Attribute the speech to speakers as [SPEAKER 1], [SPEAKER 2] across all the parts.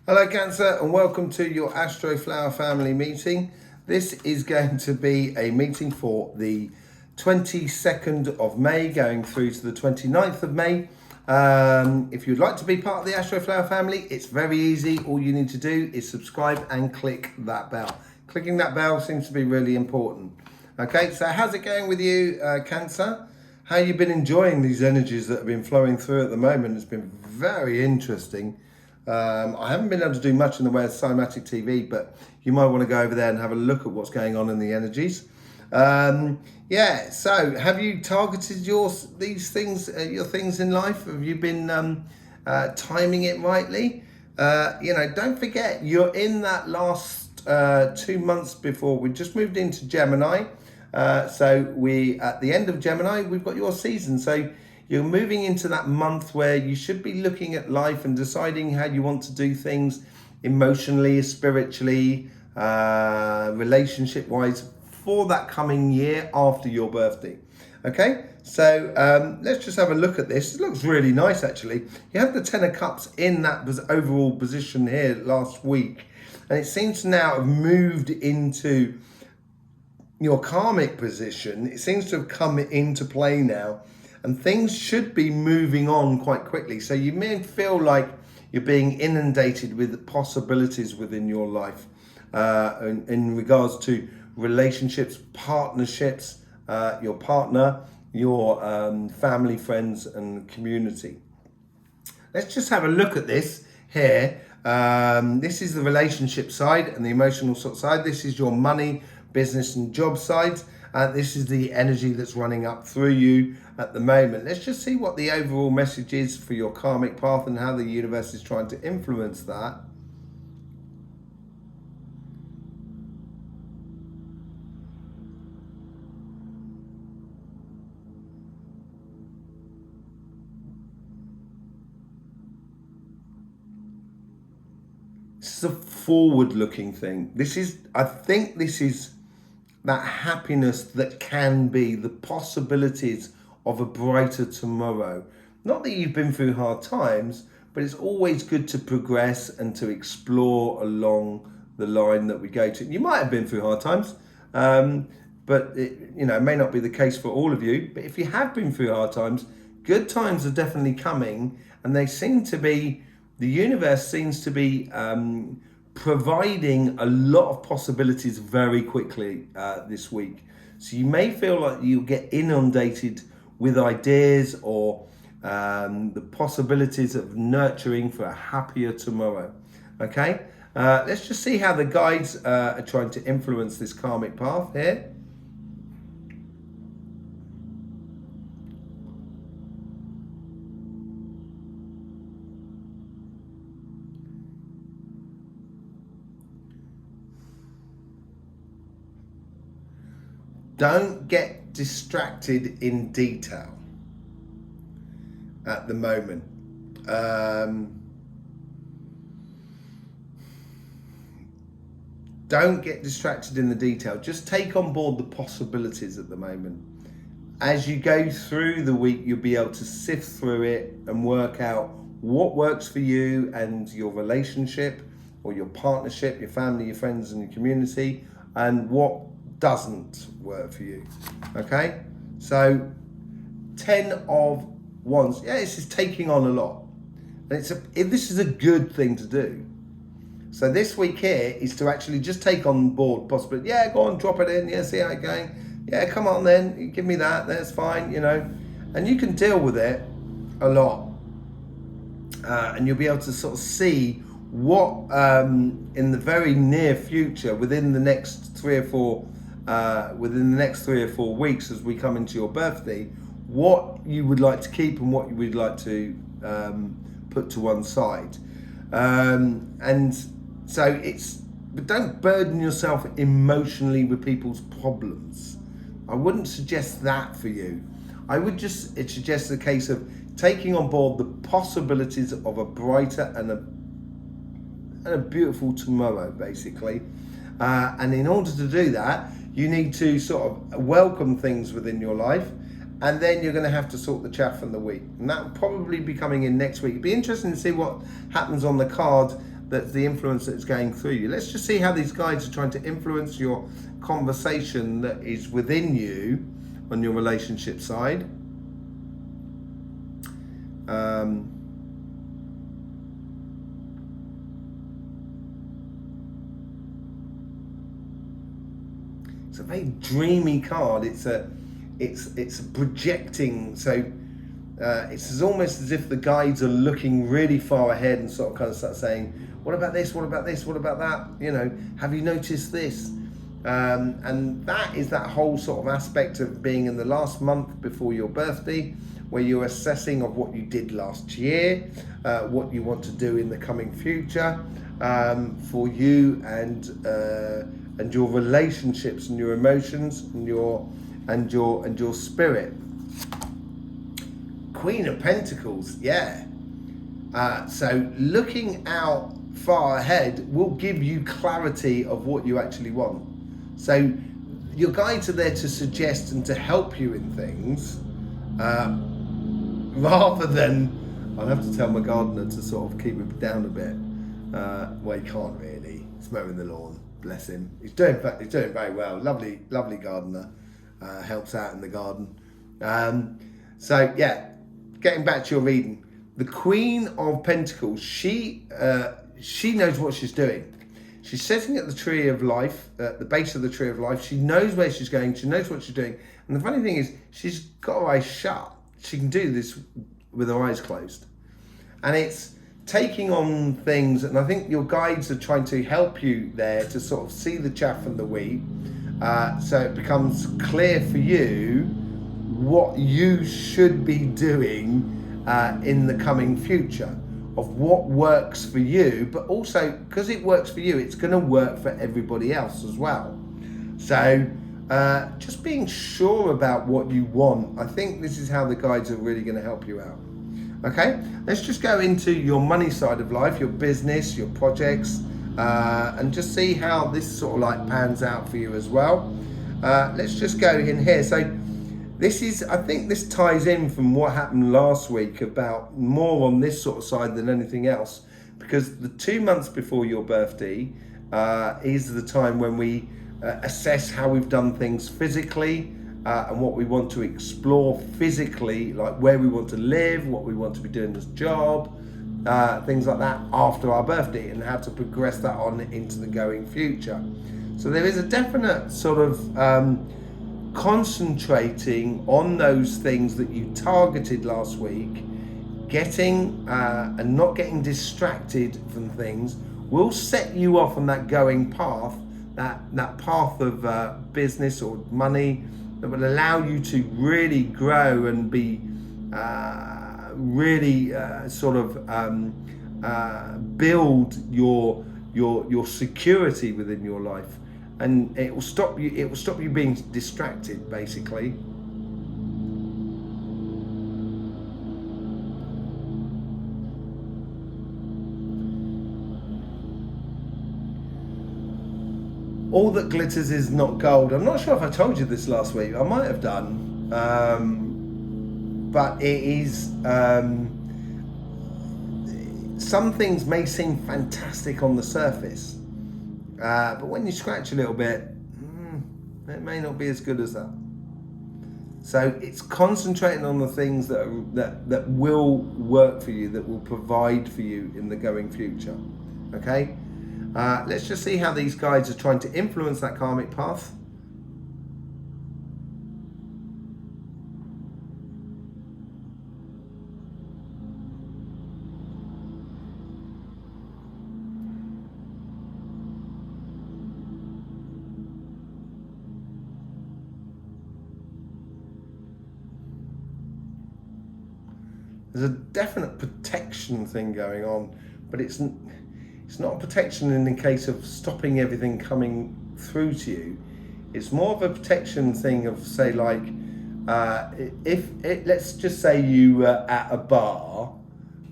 [SPEAKER 1] Hello Cancer and welcome to your Astroflower family meeting. This is going to be a meeting for the 22nd of May going through to the 29th of May. If you'd like to be part of the Astroflower family, it's very easy. All you need to do is subscribe and click that bell. Clicking that bell seems to be really important. Okay, so how's it going with you, Cancer? How you been enjoying these energies that have been flowing through at the moment? It's been very interesting. I haven't been able to do much in the way of cymatic TV, but you might want to go over there and have a look at what's going on in the energies. Yeah, so have you targeted your things in life? Have you been timing it rightly? Don't forget, you're in that last 2 months before. We just moved into Gemini. So we, at the end of Gemini, we've got your season. So you're moving into that month where you should be looking at life and deciding how you want to do things emotionally, spiritually, relationship-wise for that coming year after your birthday. Okay, so let's just have a look at this. It looks really nice, actually. You have the Ten of Cups in that overall position here last week, and it seems to now have moved into your karmic position. It seems to have come into play now, and things should be moving on quite quickly. So you may feel like you're being inundated with possibilities within your life in regards to relationships, partnerships, your partner, your family, friends, and community. Let's just have a look at this here. This is the relationship side and the emotional sort of side. This is your money, business, and job side. This is the energy that's running up through you at the moment. Let's just see what the overall message is for your karmic path and how the universe is trying to influence that. This is a forward-looking thing. I think this is that happiness that can be, the possibilities of a brighter tomorrow. Not that you've been through hard times, but it's always good to progress and to explore along the line that we go to. You might have been through hard times, but it may not be the case for all of you. But if you have been through hard times, good times are definitely coming, and they seem to be, the universe seems to be providing a lot of possibilities very quickly this week. So you may feel like you get inundated with ideas or the possibilities of nurturing for a happier tomorrow. Okay, let's just see how the guides are trying to influence this karmic path here. Don't get distracted in detail at the moment. Don't get distracted in the detail. Just take on board the possibilities at the moment. As you go through the week, you'll be able to sift through it and work out what works for you and your relationship or your partnership, your family, your friends, and your community, and what doesn't work for you. Okay, so 10 of Wands. Yeah, this is taking on a lot, and this is a good thing to do. So this week here is to actually just take on board possibly. Yeah, go on, drop it in. Yeah, see how it's going. Yeah, come on then, you give me that. That's fine, and you can deal with it a lot, and you'll be able to sort of see what in the very near future, within the next 3 or 4 weeks as we come into your birthday, what you would like to keep and what you would like to put to one side. And so but don't burden yourself emotionally with people's problems. I wouldn't suggest that for you. I would just suggest a case of taking on board the possibilities of a brighter and a beautiful tomorrow, basically. And in order to do that, you need to sort of welcome things within your life, and then you're going to have to sort the chaff and the wheat. And that will probably be coming in next week. It'd be interesting to see what happens on the card that's the influence that's going through you. Let's just see how these guides are trying to influence your conversation that is within you on your relationship side. It's a very dreamy card. It's projecting. So it's almost as if the guides are looking really far ahead and sort of kind of start saying, "What about this? What about this? What about that? You know, have you noticed this?" And that is that whole sort of aspect of being in the last month before your birthday, where you're assessing of what you did last year, what you want to do in the coming future for you and your relationships and your emotions and your spirit. Queen of Pentacles, yeah. So looking out far ahead will give you clarity of what you actually want. So your guides are there to suggest and to help you in things, rather than, I'll have to tell my gardener to sort of keep it down a bit. Well, he can't really. He's mowing the lawn, bless him. He's doing very well. Lovely gardener. Helps out in the garden. So yeah, getting back to your reading, the Queen of Pentacles, she knows what she's doing. She's sitting at the tree of life, at the base of the tree of life. She knows where she's going. She knows what she's doing. And the funny thing is, she's got her eyes shut. She can do this with her eyes closed. And it's taking on things, and I think your guides are trying to help you there to sort of see the chaff and the wheat, so it becomes clear for you what you should be doing in the coming future, of what works for you, but also because it works for you, it's going to work for everybody else as well. So just being sure about what you want, I think this is how the guides are really going to help you out. Okay, let's just go into your money side of life, your business, your projects, and just see how this sort of like pans out for you as well. Let's just go in here. So this is, I think this ties in from what happened last week, about more on this sort of side than anything else, because the 2 months before your birthday is the time when we assess how we've done things physically, and what we want to explore physically, like where we want to live, what we want to be doing as job, things like that after our birthday, and how to progress that on into the going future. So there is a definite sort of concentrating on those things that you targeted last week, getting and not getting distracted from things will set you off on that going path, that path of business or money, that will allow you to really grow and be really sort of build your security within your life, and it will stop you being distracted, basically. All that glitters is not gold. I'm not sure if I told you this last week. I might have done, but it is. Some things may seem fantastic on the surface, but when you scratch a little bit, it may not be as good as that. So it's concentrating on the things that will work for you, that will provide for you in the going future. Okay. Let's just see how these guides are trying to influence that karmic path. There's a definite protection thing going on, but it's not a protection in the case of stopping everything coming through to you. It's more of a protection thing of, say, like, let's just say you were at a bar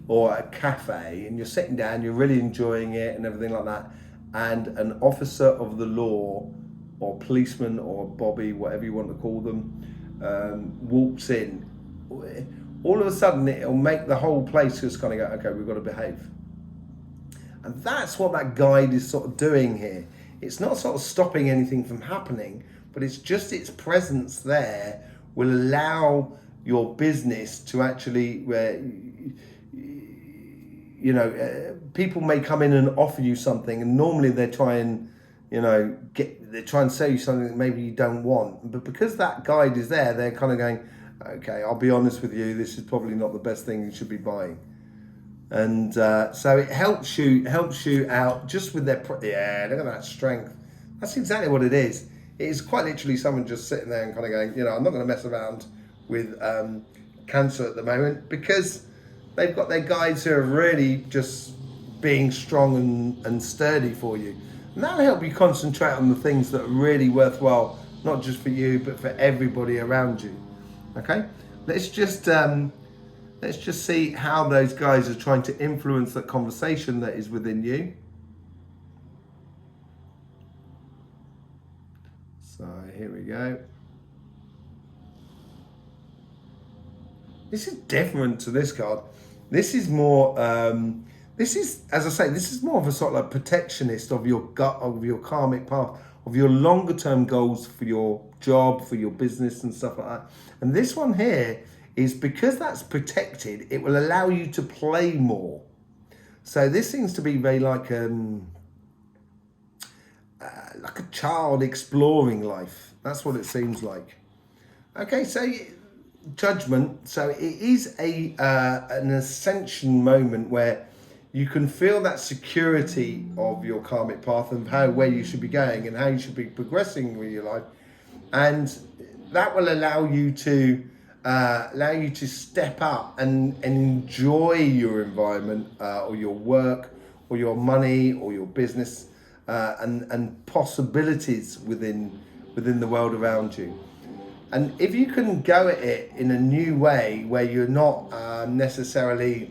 [SPEAKER 1] or a cafe and you're sitting down, you're really enjoying it and everything like that, and an officer of the law or policeman or bobby, whatever you want to call them, walks in. All of a sudden it'll make the whole place just kind of go, okay, we've got to behave. And that's what that guide is sort of doing here. It's not sort of stopping anything from happening, but it's just its presence there will allow your business to actually, people may come in and offer you something, and normally they try and, they try and sell you something that maybe you don't want. But because that guide is there, they're kind of going, okay, I'll be honest with you, this is probably not the best thing you should be buying. And so it helps you out just with their, yeah, look at that strength. That's exactly what it is. It is quite literally someone just sitting there and kind of going, I'm not going to mess around with Cancer at the moment, because they've got their guides who are really just being strong and sturdy for you. And that'll help you concentrate on the things that are really worthwhile, not just for you, but for everybody around you. Okay, let's just see how those guys are trying to influence that conversation that is within you. So here we go. This is different to this card. This is more, this is, as I say, this is more of a sort of like protectionist of your gut, of your karmic path, of your longer term goals for your job, for your business and stuff like that. And this one here is, because that's protected, it will allow you to play more. So this seems to be very like a child exploring life. That's what it seems like. Okay, so Judgment. So it is an ascension moment where you can feel that security of your karmic path and where you should be going and how you should be progressing with your life, and that will allow you to step up and enjoy your environment, or your work, or your money, or your business, and possibilities within the world around you. And if you can go at it in a new way, where you're not necessarily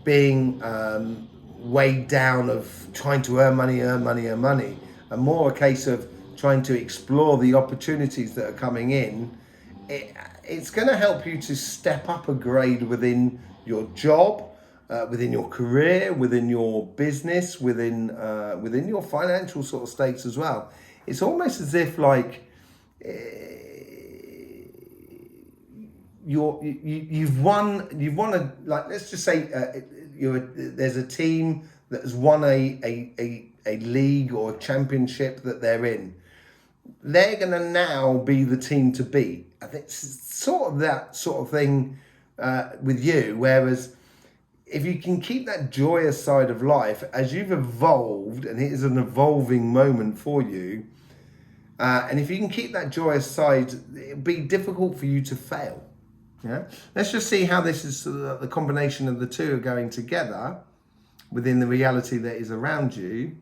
[SPEAKER 1] being weighed down of trying to earn money, and more a case of trying to explore the opportunities that are coming in, it's going to help you to step up a grade within your job, within your career, within your business, within your financial sort of states as well. It's almost as if like you've won a, like, let's just say there's a team that has won a league or a championship that they're in. They're going to now be the team to beat. I think it's sort of that sort of thing with you. Whereas if you can keep that joyous side of life as you've evolved, and it is an evolving moment for you, and if you can keep that joyous side, it'll be difficult for you to fail. Yeah. Let's just see how this is, the combination of the two are going together within the reality that is around you.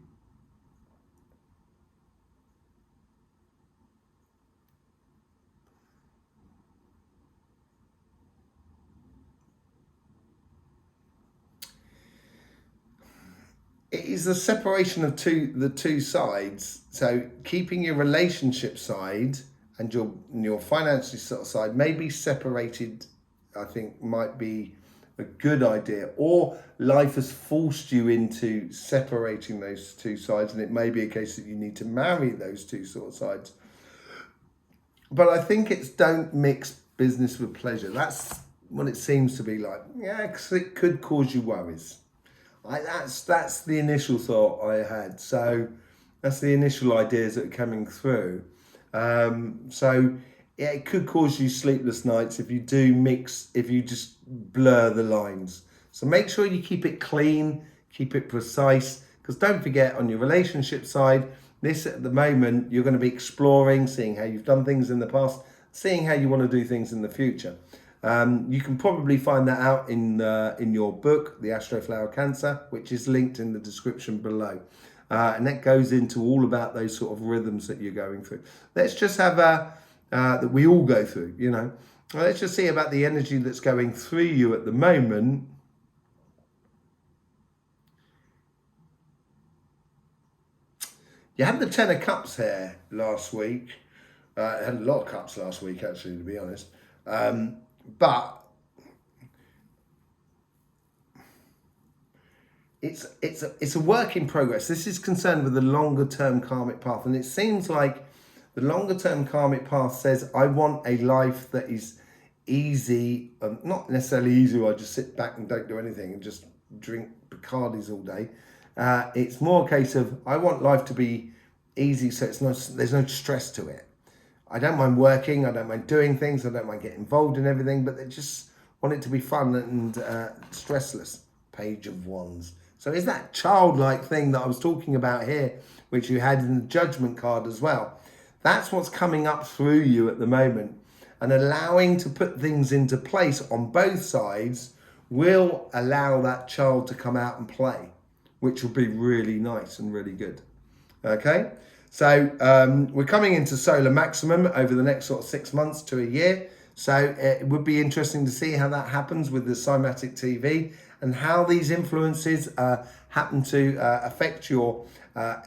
[SPEAKER 1] It is the separation of the two sides. So keeping your relationship side and your financial sort of side may be separated, I think might be a good idea. Or life has forced you into separating those two sides, and it may be a case that you need to marry those two sort of sides. But I think it's don't mix business with pleasure. That's what it seems to be like. Yeah, because it could cause you worries. That's the initial thought I had. So that's the initial ideas that are coming through. So yeah, it could cause you sleepless nights if you just blur the lines. So make sure you keep it clean, keep it precise, because don't forget, on your relationship side, this at the moment, you're going to be exploring, seeing how you've done things in the past, seeing how you want to do things in the future. You can probably find that out in your book, The Astroflower Cancer, which is linked in the description below. And that goes into all about those sort of rhythms that you're going through. Let's just have that we all go through, Let's just see about the energy that's going through you at the moment. You had the 10 of Cups here last week. I had a lot of cups last week, actually, to be honest. But it's a work in progress. This is concerned with the longer term karmic path, and it seems like the longer term karmic path says, I want a life that is easy, not necessarily easy where I just sit back and don't do anything and just drink Bacardis all day. It's more a case of, I want life to be easy, so there's no stress to it. I don't mind working, I don't mind doing things, I don't mind getting involved in everything, but they just want it to be fun and stressless. Page of Wands. So is that childlike thing that I was talking about here, which you had in the Judgment card as well? That's what's coming up through you at the moment. And allowing to put things into place on both sides will allow that child to come out and play, which will be really nice and really good. Okay, so we're coming into solar maximum over the next sort of 6 months to a year. So it would be interesting to see how that happens with the cymatic TV and how these influences happen to affect your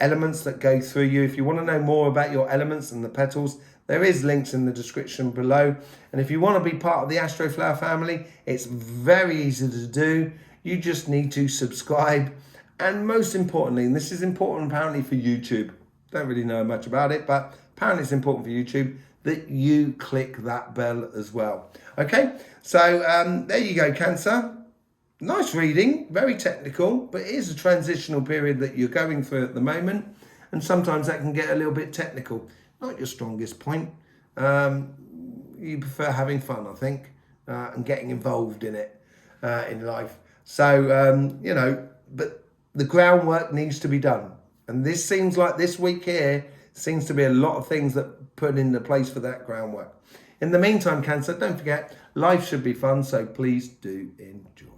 [SPEAKER 1] elements that go through you. If you want to know more about your elements and the petals, there is links in the description below. And if you want to be part of the Astroflower family, it's very easy to do. You just need to subscribe. And most importantly, and this is important apparently for YouTube, don't really know much about it, but apparently it's important for YouTube, that you click that bell as well. Okay, so there you go, Cancer. Nice reading, very technical, but it is a transitional period that you're going through at the moment. And sometimes that can get a little bit technical. Not your strongest point. You prefer having fun, I think, and getting involved in it in life. So, you know, but the groundwork needs to be done. And this seems like this week here seems to be a lot of things that put into place for that groundwork. In the meantime, Cancer, don't forget, life should be fun, so please do enjoy.